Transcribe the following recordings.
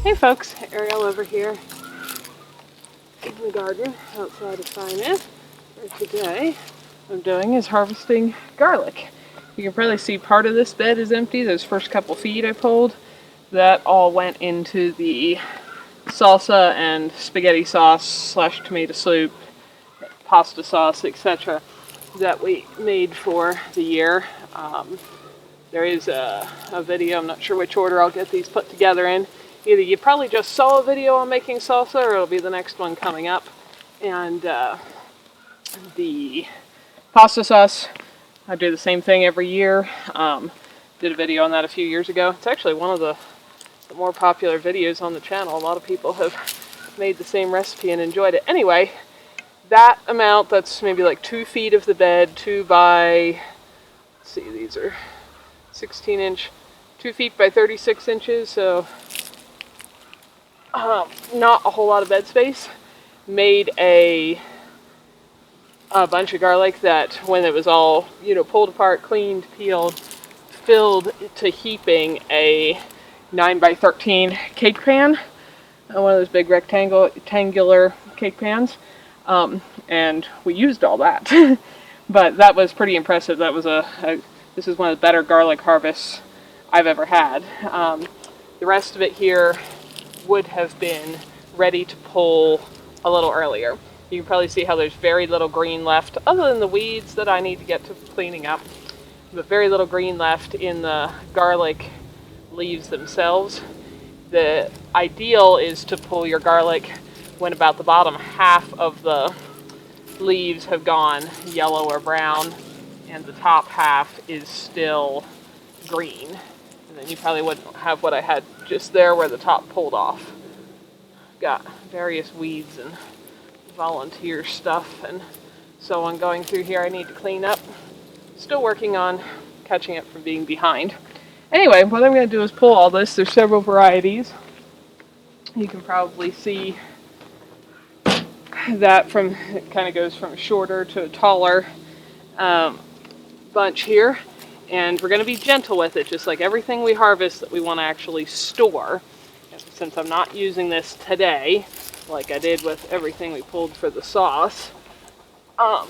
Hey folks, Ariel over here in the garden outside of Finance. For today, what I'm doing is harvesting garlic. You can probably see part of this bed is empty. Those first couple feet I pulled, that all went into the salsa and spaghetti sauce slash tomato soup, pasta sauce, etc. that we made for the year. There is a video, I'm not sure which order I'll get these put together in. Either you probably just saw a video on making salsa, or it'll be the next one coming up. And the pasta sauce, I do the same thing every year. Did a video on that a few years ago. It's actually one of the more popular videos on the channel. A lot of people have made the same recipe and enjoyed it. Anyway, that amount, that's maybe like 2 feet of the bed, 2 by, let's see, these are 16 inch, 2 feet by 36 inches, so not a whole lot of bed space. Made a bunch of garlic that when it was all, pulled apart, cleaned, peeled, filled to heaping a 9 by 13 cake pan, one of those big rectangular cake pans, and we used all that. But that was pretty impressive. That was this is one of the better garlic harvests I've ever had. The rest of it here would have been ready to pull a little earlier. You can probably see how there's very little green left, other than the weeds that I need to get to cleaning up, but very little green left in the garlic leaves themselves. The ideal is to pull your garlic when about the bottom half of the leaves have gone yellow or brown and the top half is still green. And then you probably wouldn't have what I had just there where the top pulled off. Got various weeds and volunteer stuff and so on going through here I need to clean up. Still working on catching up from being behind. Anyway, what I'm going to do is pull all this. There's several varieties. You can probably see that it kind of goes from a shorter to a taller bunch here. And we're going to be gentle with it, just like everything we harvest that we want to actually store. And since I'm not using this today, like I did with everything we pulled for the sauce, I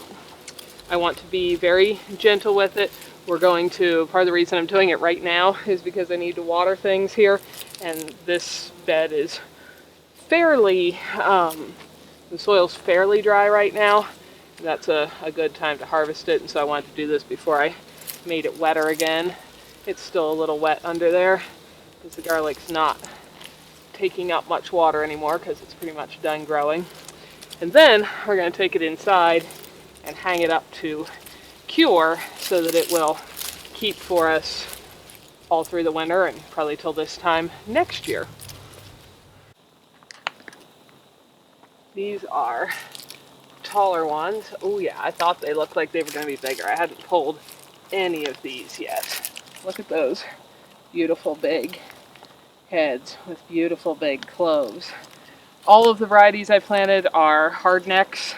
want to be very gentle with it. We're going to, part of the reason I'm doing it right now is because I need to water things here, and this bed is fairly, the soil's fairly dry right now. That's a good time to harvest it, and so I wanted to do this before I made it wetter again. It's still a little wet under there because the garlic's not taking up much water anymore because it's pretty much done growing. And then we're going to take it inside and hang it up to cure so that it will keep for us all through the winter and probably till this time next year. These are taller ones. Oh yeah, I thought they looked like they were going to be bigger. I hadn't pulled any of these yet. Look at those beautiful big heads with beautiful big cloves. All of the varieties I planted are hardnecks.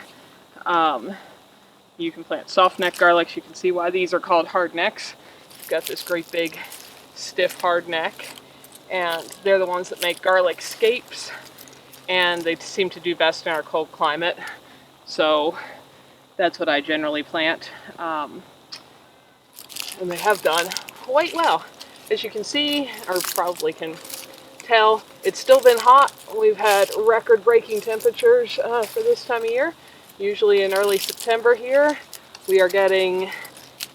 You can plant soft neck garlics. You can see why these are called hardnecks. It's got this great big stiff hard neck, and they're the ones that make garlic scapes, and they seem to do best in our cold climate. So that's what I generally plant. And they have done quite well. As you can see, or probably can tell, it's still been hot. We've had record-breaking temperatures for this time of year. Usually in early September here, we are getting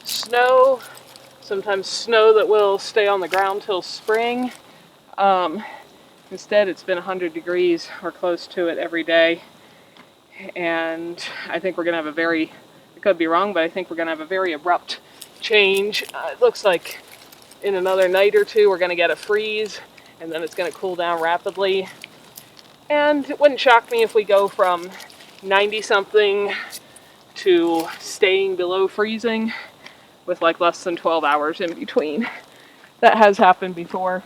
snow, sometimes snow that will stay on the ground till spring. Instead, it's been 100 degrees or close to it every day. And I think we're going to have I could be wrong, but I think we're going to have a very abrupt change. It looks like in another night or two we're going to get a freeze, and then it's going to cool down rapidly. And it wouldn't shock me if we go from 90-something to staying below freezing with like less than 12 hours in between. That has happened before.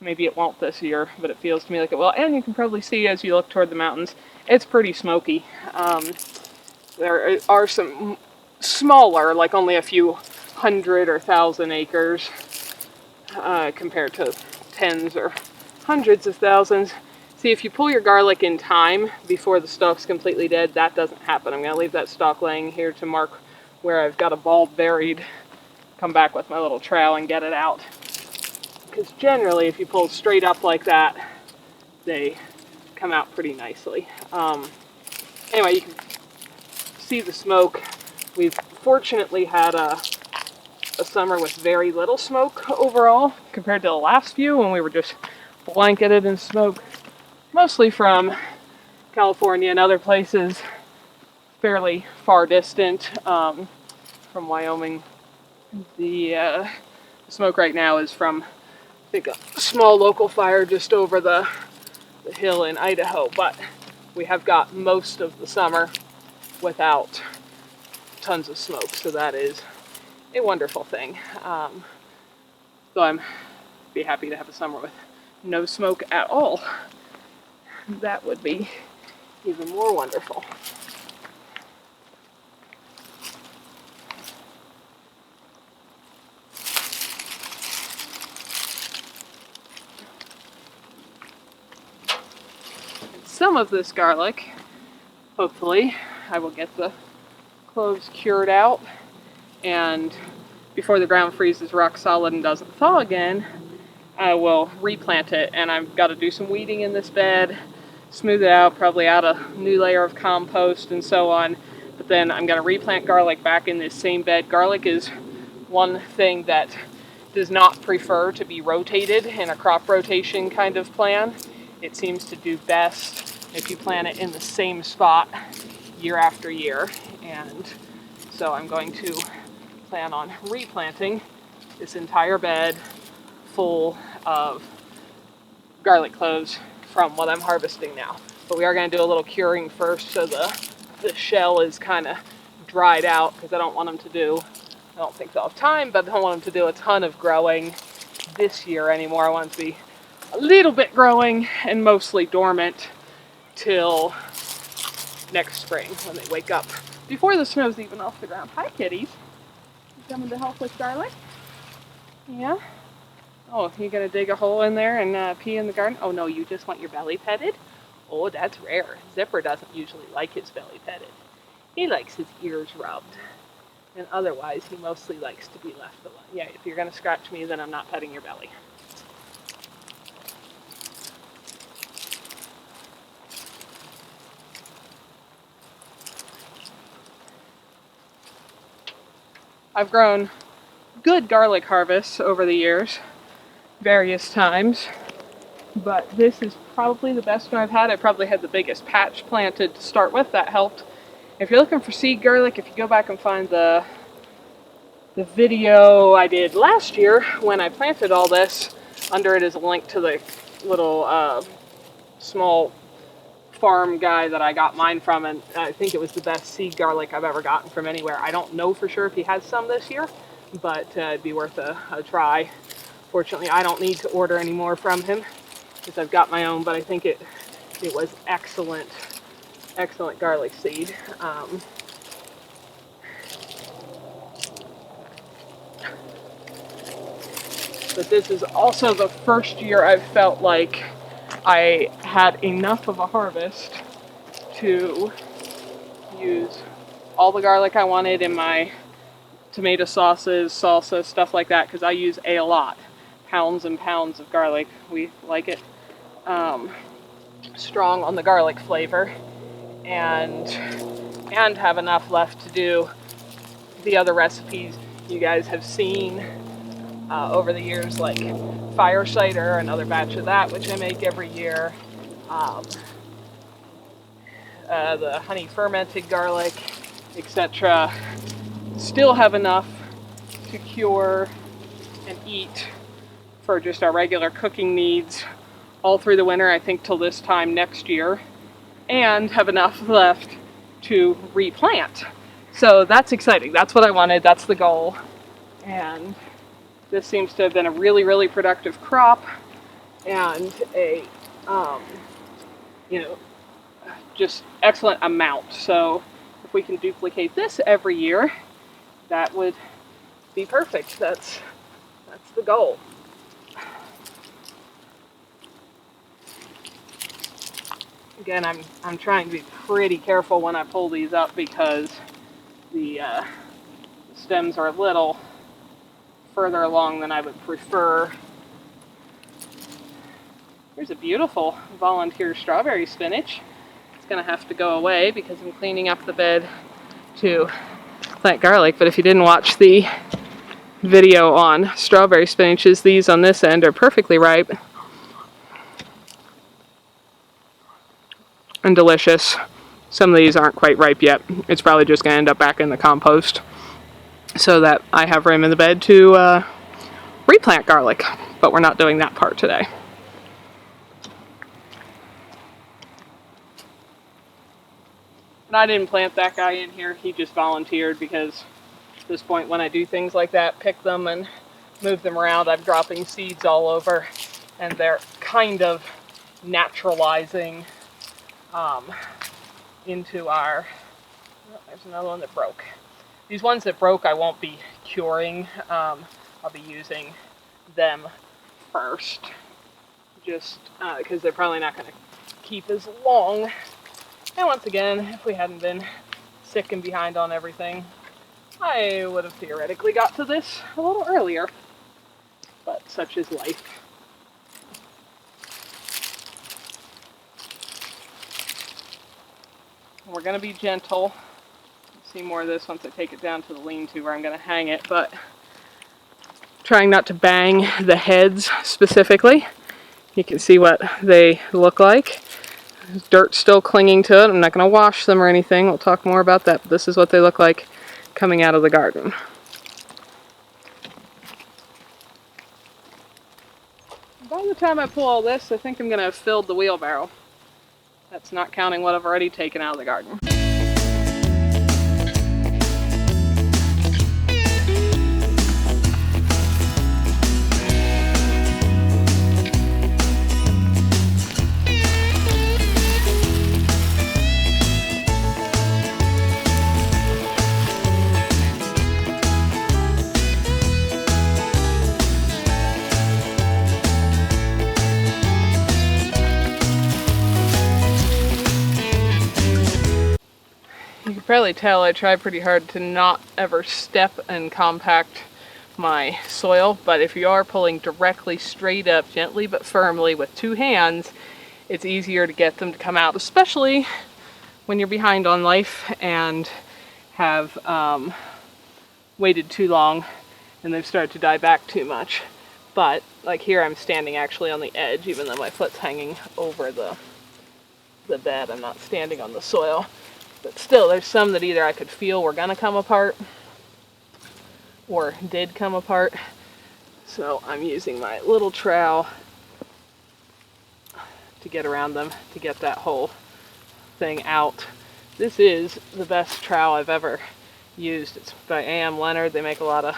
Maybe it won't this year, but it feels to me like it will. And you can probably see as you look toward the mountains, it's pretty smoky. There are some smaller, like only a few 100 or 1,000 acres compared to tens or hundreds of thousands. See, if you pull your garlic in time before the stalk's completely dead, that doesn't happen. I'm going to leave that stalk laying here to mark where I've got a bulb buried. Come back with my little trowel and get it out. Because generally, if you pull straight up like that, they come out pretty nicely. Anyway, you can see the smoke. We've fortunately had a summer with very little smoke overall compared to the last few when we were just blanketed in smoke, mostly from California and other places fairly far distant from Wyoming. The smoke right now is from, I think, a small local fire just over the hill in Idaho, but we have got most of the summer without tons of smoke, so that is a wonderful thing. So I'm be happy to have a summer with no smoke at all. That would be even more wonderful. Some of this garlic, hopefully, I will get the cloves cured out, and before the ground freezes rock solid and doesn't thaw again, I will replant it. And I've got to do some weeding in this bed, smooth it out, probably add a new layer of compost and so on. But then I'm going to replant garlic back in this same bed. Garlic is one thing that does not prefer to be rotated in a crop rotation kind of plan. It seems to do best if you plant it in the same spot year after year. And so I'm going to plan on replanting this entire bed full of garlic cloves from what I'm harvesting now. But we are going to do a little curing first so the shell is kind of dried out, because I don't want them to do, I don't think they'll have time, but I don't want them to do a ton of growing this year anymore. I want them to be a little bit growing and mostly dormant till next spring when they wake up, before the snow's even off the ground. Hi, kitties. You coming to help with garlic? Yeah? Oh, you gonna dig a hole in there and pee in the garden? Oh no, you just want your belly petted? Oh, that's rare. Zipper doesn't usually like his belly petted. He likes his ears rubbed. And otherwise, he mostly likes to be left alone. Yeah, if you're gonna scratch me, then I'm not petting your belly. I've grown good garlic harvests over the years, various times, but this is probably the best one I've had. I probably had the biggest patch planted to start with. That helped. If you're looking for seed garlic, if you go back and find the video I did last year when I planted all this, under it is a link to the little small farm guy that I got mine from, and I think it was the best seed garlic I've ever gotten from anywhere. I don't know for sure if he has some this year, but it'd be worth a try. Fortunately, I don't need to order any more from him because I've got my own, but I think it was excellent garlic seed. But this is also the first year I've felt like I had enough of a harvest to use all the garlic I wanted in my tomato sauces, salsa, stuff like that, because I use a lot. Pounds and pounds of garlic. We like it strong on the garlic flavor, and have enough left to do the other recipes you guys have seen over the years, like fire cider, another batch of that, which I make every year. The honey fermented garlic, etc. Still have enough to cure and eat for just our regular cooking needs all through the winter, I think till this time next year, and have enough left to replant. So that's exciting. That's what I wanted. That's the goal. And this seems to have been a really, really productive crop, and a, just excellent amount. So if we can duplicate this every year, that would be perfect. That's the goal. Again, I'm trying to be pretty careful when I pull these up because the stems are a little further along than I would prefer. Here's a beautiful volunteer strawberry spinach. It's going to have to go away because I'm cleaning up the bed to plant garlic. But if you didn't watch the video on strawberry spinaches, these on this end are perfectly ripe and delicious. Some of these aren't quite ripe yet. It's probably just going to end up back in the compost so that I have room in the bed to replant garlic. But we're not doing that part today. And I didn't plant that guy in here. He just volunteered because at this point when I do things like that, pick them and move them around, I'm dropping seeds all over and they're kind of naturalizing into our, oh, there's another one that broke. These ones that broke I won't be curing. I'll be using them first just because they're probably not going to keep as long. And once again, if we hadn't been sick and behind on everything, I would have theoretically got to this a little earlier. But such is life. We're going to be gentle. You'll see more of this once I take it down to the lean-to where I'm going to hang it, but trying not to bang the heads specifically. You can see what they look like. Dirt's still clinging to it. I'm not going to wash them or anything. We'll talk more about that. But this is what they look like coming out of the garden. By the time I pull all this, I think I'm going to have filled the wheelbarrow. That's not counting what I've already taken out of the garden. You can probably tell I try pretty hard to not ever step and compact my soil, but if you are pulling directly straight up, gently but firmly with two hands, it's easier to get them to come out, especially when you're behind on life and have waited too long and they've started to die back too much. But like here, I'm standing actually on the edge, even though my foot's hanging over the bed. I'm not standing on the soil. But still, there's some that either I could feel were going to come apart or did come apart. So I'm using my little trowel to get around them, to get that whole thing out. This is the best trowel I've ever used. It's by A.M. Leonard. They make a lot of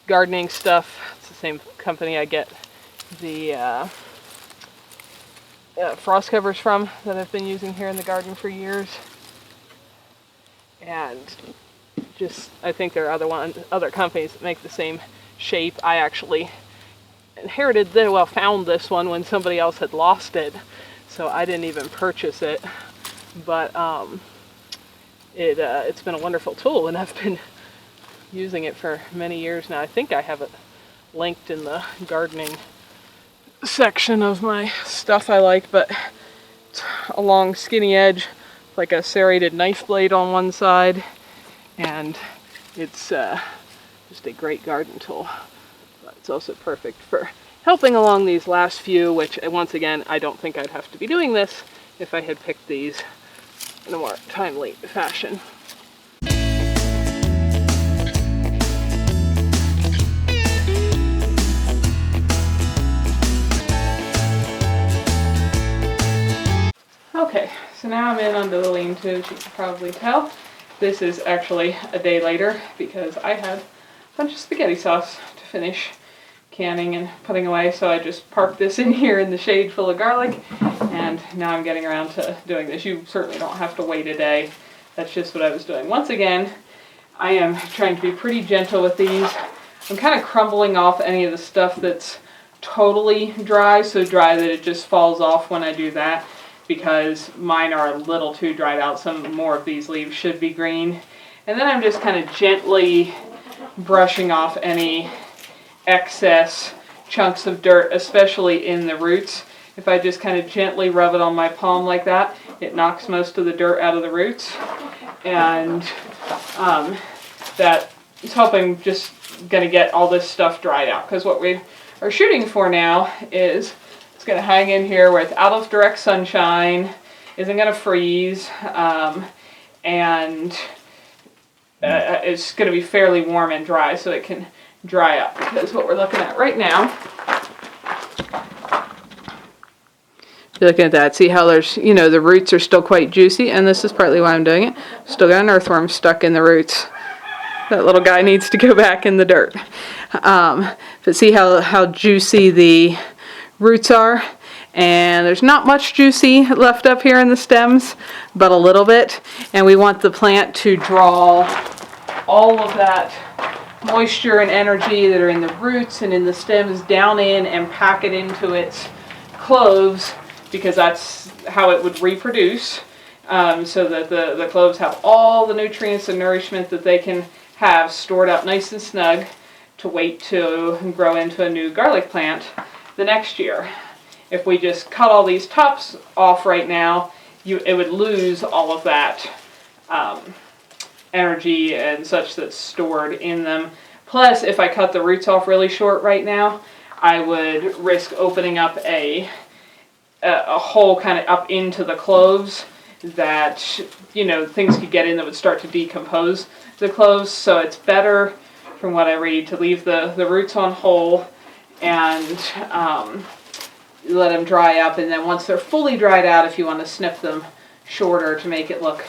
gardening stuff. It's the same company I get the frost covers from that I've been using here in the garden for years. And just, I think there are other companies that make the same shape. I actually found this one when somebody else had lost it, so I didn't even purchase it. But it's been a wonderful tool, and I've been using it for many years now. I think I have it linked in the gardening section of my stuff I like, but it's a long skinny edge, like a serrated knife blade on one side, and it's just a great garden tool. But it's also perfect for helping along these last few, which once again, I don't think I'd have to be doing this if I had picked these in a more timely fashion. Okay, so now I'm in under the lean-to, as you can probably tell. This is actually a day later because I had a bunch of spaghetti sauce to finish canning and putting away, so I just parked this in here in the shade full of garlic, and now I'm getting around to doing this. You certainly don't have to wait a day. That's just what I was doing. Once again, I am trying to be pretty gentle with these. I'm kind of crumbling off any of the stuff that's totally dry, so dry that it just falls off when I do that. because mine are a little too dried out. Some more of these leaves should be green. And then I'm just kind of gently brushing off any excess chunks of dirt, especially in the roots. If I just kind of gently rub it on my palm like that, it knocks most of the dirt out of the roots. And that is helping, just going to get all this stuff dried out. Because what we are shooting for now is it's going to hang in here where it's out of direct sunshine, isn't going to freeze, and it's going to be fairly warm and dry so it can dry up. Because what we're looking at right now, you're looking at that, see how there's, you know, the roots are still quite juicy, and this is partly why I'm doing it. Still got an earthworm stuck in the roots. That little guy needs to go back in the dirt. But see how juicy the roots are? And there's not much juicy left up here in the stems, but a little bit. And we want the plant to draw all of that moisture and energy that are in the roots and in the stems down in and pack it into its cloves, because that's how it would reproduce, so that the cloves have all the nutrients and nourishment that they can have stored up nice and snug to wait to grow into a new garlic plant the next year. If we just cut all these tops off right now, it would lose all of that energy and such that's stored in them. Plus, if I cut the roots off really short right now, I would risk opening up a hole kind of up into the cloves that, you know, things could get in that would start to decompose the cloves. So it's better, from what I read, to leave the roots on whole and let them dry up. And then once they're fully dried out, if you want to snip them shorter to make it look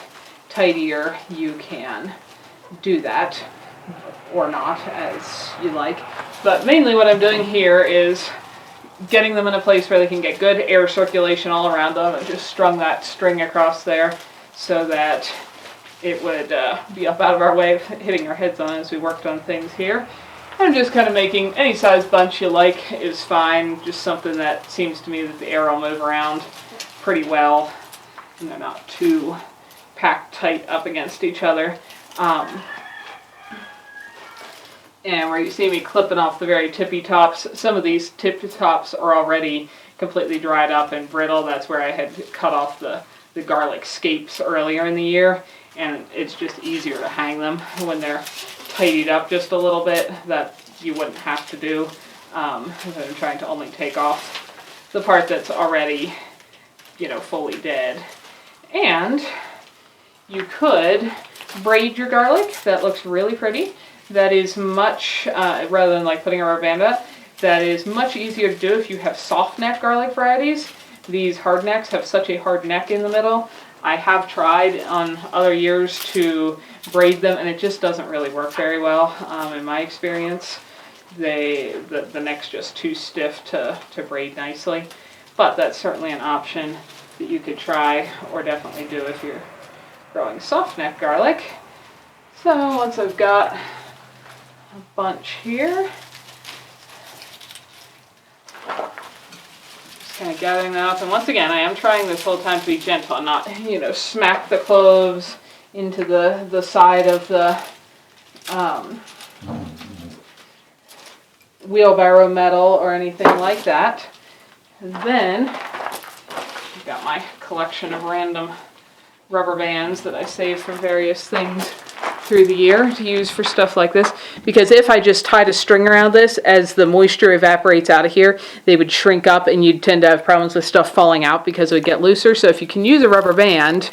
tidier, you can do that, or not, as you like. But mainly what I'm doing here is getting them in a place where they can get good air circulation all around them, and just strung that string across there so that it would be up out of our way of hitting our heads on as we worked on things here. I'm just kind of making any size bunch you like is fine, just something that seems to me that the air will move around pretty well and they're not too packed tight up against each other. And where you see me clipping off the very tippy tops, some of these tippy tops are already completely dried up and brittle. That's where I had cut off the garlic scapes earlier in the year, and it's just easier to hang them when they're tidied up just a little bit. That you wouldn't have to do. I'm trying to only take off the part that's already, you know, fully dead. And you could braid your garlic. That looks really pretty. That is much, rather than like putting a rubber band on it, that is much easier to do if you have soft neck garlic varieties. These hard necks have such a hard neck in the middle. I have tried on other years to braid them, and it just doesn't really work very well in my experience. The neck's just too stiff to braid nicely. But that's certainly an option that you could try, or definitely do if you're growing soft neck garlic. So once I've got a bunch here, just kind of gathering that up. And once again, I am trying this whole time to be gentle and not, you know, smack the cloves into the side of the wheelbarrow metal or anything like that. And then I've got my collection of random rubber bands that I save from various things through the year to use for stuff like this, because if I just tied a string around this, as the moisture evaporates out of here, they would shrink up and you'd tend to have problems with stuff falling out because it would get looser. So if you can use a rubber band,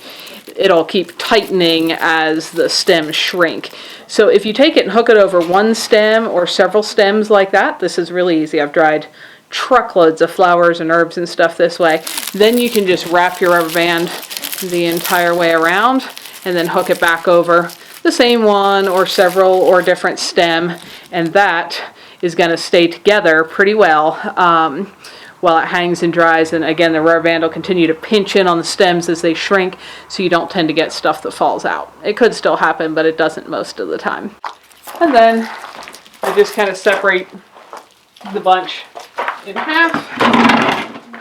it'll keep tightening as the stems shrink. So if you take it and hook it over one stem or several stems like that, this is really easy. I've dried truckloads of flowers and herbs and stuff this way. Then you can just wrap your rubber band the entire way around and then hook it back over the same one or several or different stem, and that is going to stay together pretty well while it hangs and dries. And again, the rubber band will continue to pinch in on the stems as they shrink, so you don't tend to get stuff that falls out. It could still happen, but it doesn't most of the time. And then I just kind of separate the bunch in half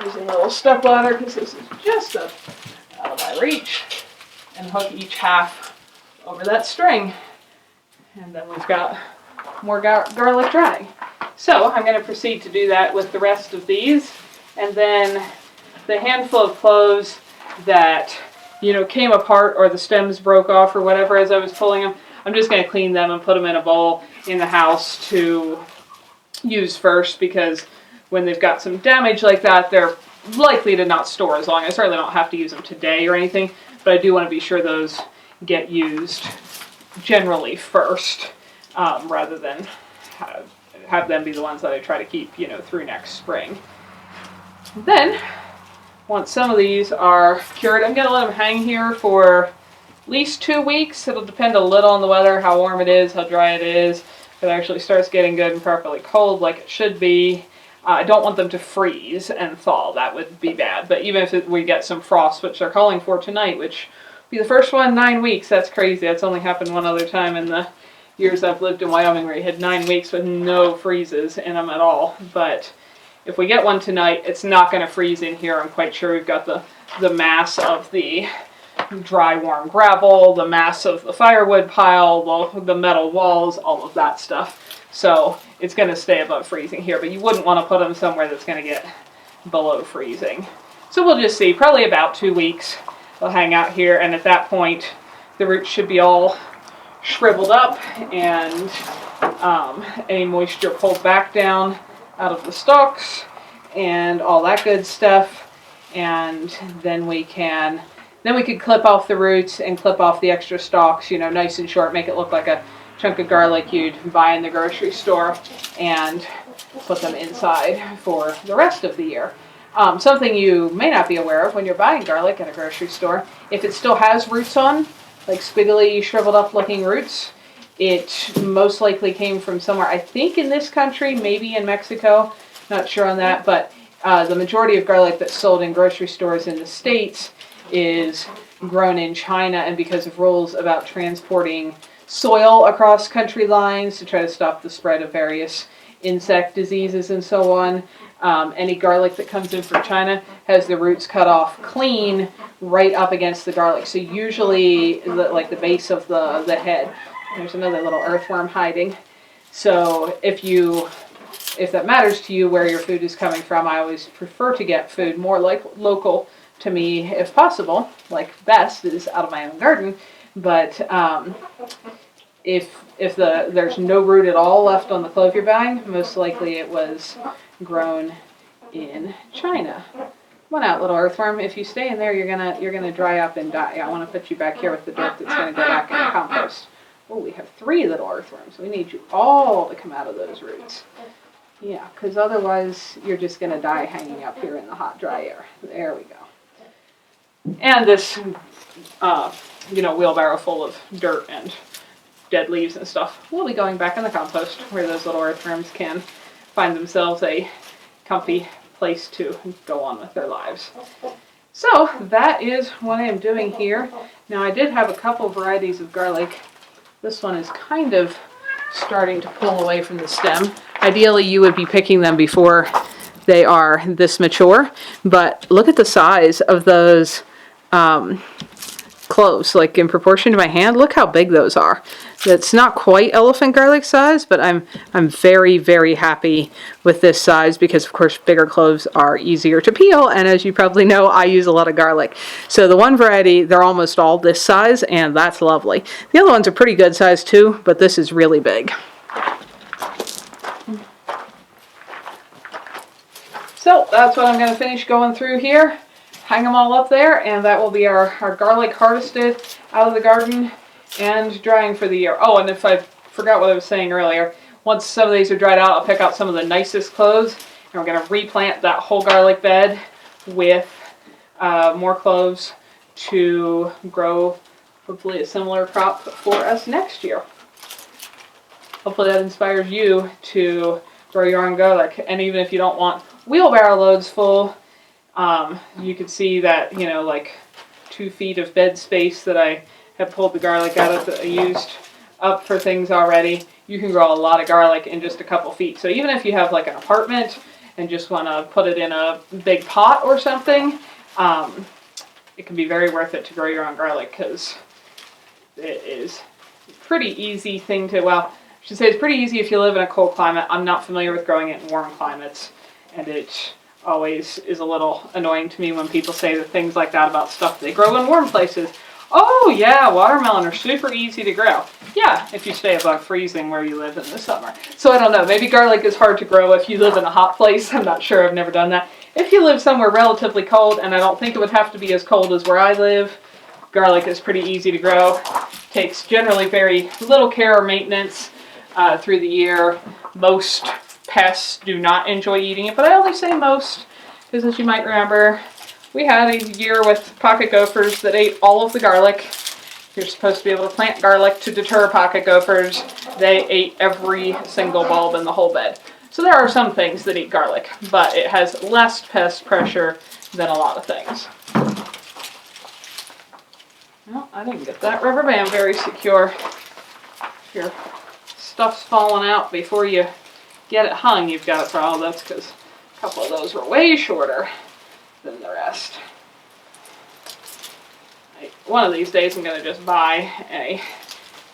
using a little step ladder, because this is just a over each and hook each half over that string. And then we've got more garlic drying. So I'm going to proceed to do that with the rest of these. And then the handful of cloves that, you know, came apart or the stems broke off or whatever as I was pulling them, I'm just going to clean them and put them in a bowl in the house to use first, because when they've got some damage like that, they're likely to not store as long. I certainly don't have to use them today or anything, but I do want to be sure those get used generally first, rather than have them be the ones that I try to keep, you know, through next spring. Then, once some of these are cured, I'm going to let them hang here for at least 2 weeks. It'll depend a little on the weather, how warm it is, how dry it is. If it actually starts getting good and properly cold like it should be, I don't want them to freeze and thaw. That would be bad. But even if we get some frost, which they're calling for tonight, which will be the first one in 9 weeks, that's crazy. That's only happened one other time in the years I've lived in Wyoming, where you had 9 weeks with no freezes in them at all. But if we get one tonight, it's not going to freeze in here. I'm quite sure we've got the mass of the dry, warm gravel, the mass of the firewood pile, the metal walls, all of that stuff. So it's going to stay above freezing here, but you wouldn't want to put them somewhere that's going to get below freezing. So we'll just see. Probably about 2 weeks they'll hang out here, and at that point the roots should be all shriveled up and any moisture pulled back down out of the stalks and all that good stuff. And then we could clip off the roots and clip off the extra stalks, you know, nice and short, make it look like a chunk of garlic you'd buy in the grocery store, and put them inside for the rest of the year. Something you may not be aware of when you're buying garlic at a grocery store, if it still has roots on, like squiggly, shriveled up looking roots, it most likely came from somewhere, I think in this country, maybe in Mexico, not sure on that, but the majority of garlic that's sold in grocery stores in the States is grown in China, and because of rules about transporting soil across country lines to try to stop the spread of various insect diseases and so on, any garlic that comes in from China has the roots cut off clean right up against the garlic. So usually like the base of the head. There's another little earthworm hiding. So if that matters to you where your food is coming from, I always prefer to get food more like local to me if possible. Like best is out of my own garden. But if there's no root at all left on the clove you're buying, most likely it was grown in China. Come on out, little earthworm. If you stay in there, you're gonna dry up and die. I want to put you back here with the dirt that's gonna go back in the compost. Oh, we have 3 little earthworms. We need you all to come out of those roots. Yeah, because otherwise you're just gonna die hanging up here in the hot, dry air. There we go. And this, wheelbarrow full of dirt and dead leaves and stuff will be going back in the compost, where those little earthworms can find themselves a comfy place to go on with their lives. So that is what I am doing here. Now I did have a couple varieties of garlic. This one is kind of starting to pull away from the stem. Ideally you would be picking them before they are this mature, but look at the size of those cloves, like in proportion to my hand. Look how big those are. It's not quite elephant garlic size, but I'm very, very happy with this size, because of course bigger cloves are easier to peel, and as you probably know, I use a lot of garlic. So the one variety, they're almost all this size, and that's lovely. The other ones are pretty good size too, but this is really big. So that's what I'm going to finish going through here. Hang them all up there, and that will be our garlic harvested out of the garden and drying for the year. Oh, and if I forgot what I was saying earlier, once some of these are dried out, I'll pick out some of the nicest cloves, and we're going to replant that whole garlic bed with more cloves to grow hopefully a similar crop for us next year. Hopefully that inspires you to grow your own garlic, and even if you don't want wheelbarrow loads full, you can see that, like 2 feet of bed space that I have pulled the garlic out of that I used up for things already. You can grow a lot of garlic in just a couple feet. So even if you have like an apartment and just want to put it in a big pot or something, it can be very worth it to grow your own garlic because it is a pretty easy thing to, well, I should say it's pretty easy if you live in a cold climate. I'm not familiar with growing it in warm climates, and it always is a little annoying to me when people say the things like that about stuff they grow in warm places. Oh yeah, watermelon are super easy to grow. Yeah, if you stay above freezing where you live in the summer. So I don't know, maybe garlic is hard to grow if you live in a hot place. I'm not sure, I've never done that. If you live somewhere relatively cold, and I don't think it would have to be as cold as where I live, garlic is pretty easy to grow. Takes generally very little care or maintenance through the year. Most pests do not enjoy eating it, but I only say most because, as you might remember, we had a year with pocket gophers that ate all of the garlic. You're supposed to be able to plant garlic to deter pocket gophers. They ate every single bulb in the whole bed. So there are some things that eat garlic, but it has less pest pressure than a lot of things. Well, I didn't get that rubber band very secure. If your stuff's falling out before you get it hung, you've got a problem. That's because a couple of those were way shorter than the rest. One of these days I'm going to just buy a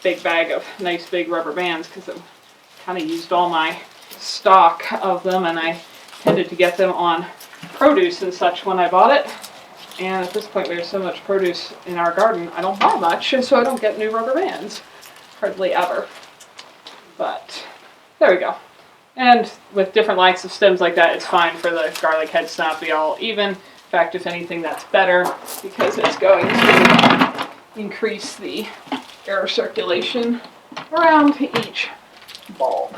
big bag of nice big rubber bands because I've kind of used all my stock of them, and I tended to get them on produce and such when I bought it. And at this point we have so much produce in our garden, I don't buy much, so I don't get new rubber bands. Hardly ever. But there we go. And with different lengths of stems like that, it's fine for the garlic heads to not be all even. In fact, if anything, that's better because it's going to increase the air circulation around each bulb.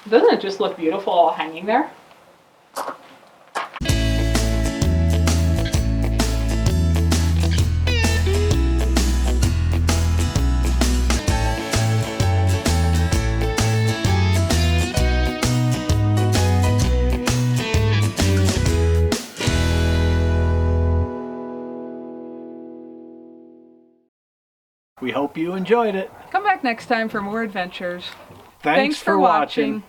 Doesn't it just look beautiful all hanging there? We hope you enjoyed it. Come back next time for more adventures. Thanks for watching.